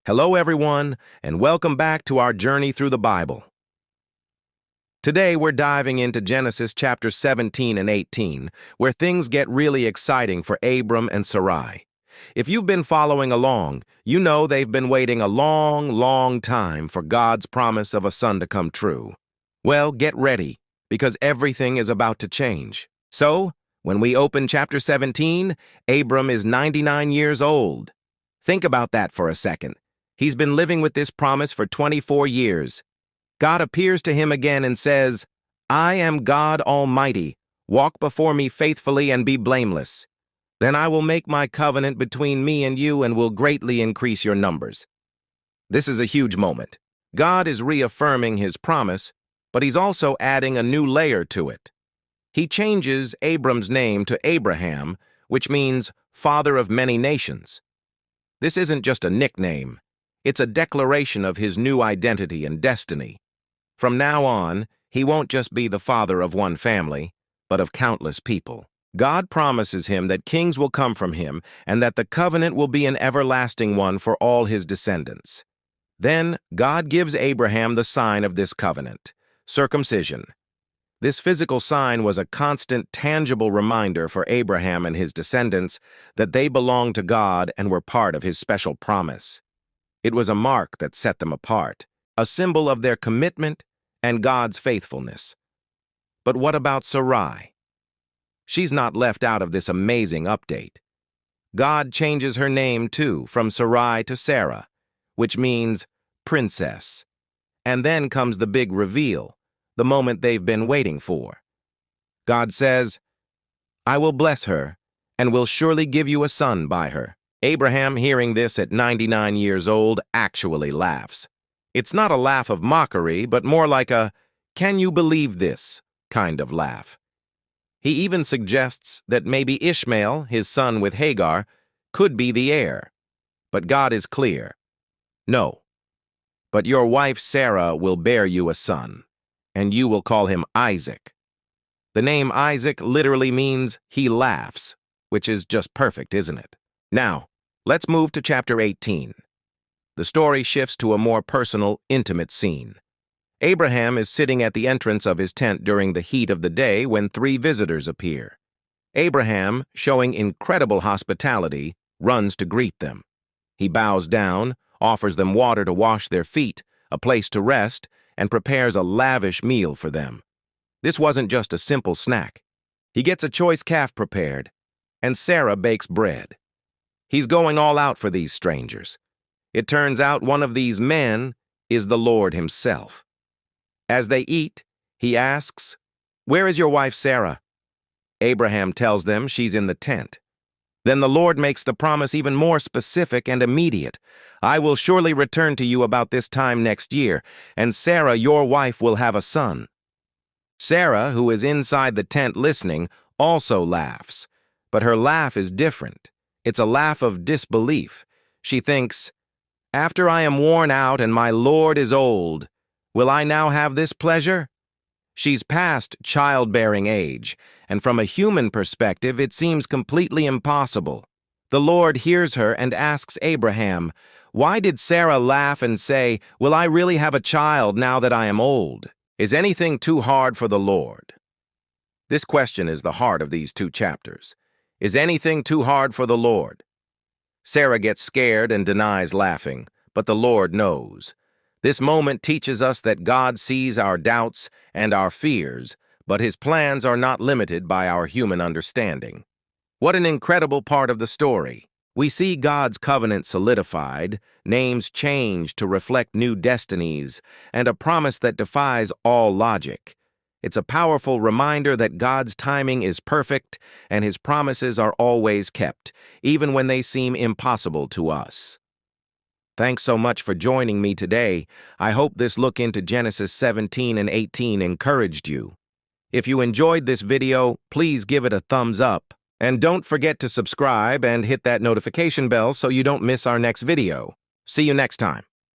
Hello, everyone, and welcome back to our journey through the Bible. Today, we're diving into Genesis chapter 17 and 18, where things get really exciting for Abram and Sarai. If you've been following along, you know they've been waiting a long time for God's promise of a son to come true. Well, get ready, because everything is about to change. So, when we open chapter 17, Abram is 99 years old. Think about that for a second. He's been living with this promise for 24 years. God appears to him again and says, "I am God Almighty. Walk before me faithfully and be blameless. Then I will make my covenant between me and you and will greatly increase your numbers." This is a huge moment. God is reaffirming his promise, but he's also adding a new layer to it. He changes Abram's name to Abraham, which means father of many nations. This isn't just a nickname. It's a declaration of his new identity and destiny. From now on, he won't just be the father of one family, but of countless people. God promises him that kings will come from him and that the covenant will be an everlasting one for all his descendants. Then, God gives Abraham the sign of this covenant, circumcision. This physical sign was a constant, tangible reminder for Abraham and his descendants that they belonged to God and were part of his special promise. It was a mark that set them apart, a symbol of their commitment and God's faithfulness. But what about Sarai? She's not left out of this amazing update. God changes her name, too, from Sarai to Sarah, which means princess. And then comes the big reveal, the moment they've been waiting for. God says, "I will bless her, and will surely give you a son by her." Abraham, hearing this at 99 years old, actually laughs. It's not a laugh of mockery, but more like a, "Can you believe this?" kind of laugh. He even suggests that maybe Ishmael, his son with Hagar, could be the heir. But God is clear. "No. But your wife Sarah will bear you a son, and you will call him Isaac." The name Isaac literally means he laughs, which is just perfect, isn't it? Now, let's move to chapter 18. The story shifts to a more personal, intimate scene. Abraham is sitting at the entrance of his tent during the heat of the day when 3 visitors appear. Abraham, showing incredible hospitality, runs to greet them. He bows down, offers them water to wash their feet, a place to rest, and prepares a lavish meal for them. This wasn't just a simple snack. He gets a choice calf prepared, and Sarah bakes bread. He's going all out for these strangers. It turns out one of these men is the Lord himself. As they eat, he asks, "Where is your wife Sarah?" Abraham tells them she's in the tent. Then the Lord makes the promise even more specific and immediate. "I will surely return to you about this time next year, and Sarah, your wife, will have a son." Sarah, who is inside the tent listening, also laughs. But her laugh is different. It's a laugh of disbelief. She thinks, "After I am worn out and my Lord is old, will I now have this pleasure?" She's past childbearing age, and from a human perspective, it seems completely impossible. The Lord hears her and asks Abraham, "Why did Sarah laugh and say, 'Will I really have a child now that I am old?' Is anything too hard for the Lord?" This question is the heart of these 2 chapters. Is anything too hard for the Lord? Sarah gets scared and denies laughing, but the Lord knows. This moment teaches us that God sees our doubts and our fears, but his plans are not limited by our human understanding. What an incredible part of the story. We see God's covenant solidified, names changed to reflect new destinies, and a promise that defies all logic. It's a powerful reminder that God's timing is perfect and his promises are always kept, even when they seem impossible to us. Thanks so much for joining me today. I hope this look into Genesis 17 and 18 encouraged you. If you enjoyed this video, please give it a thumbs up. And don't forget to subscribe and hit that notification bell so you don't miss our next video. See you next time.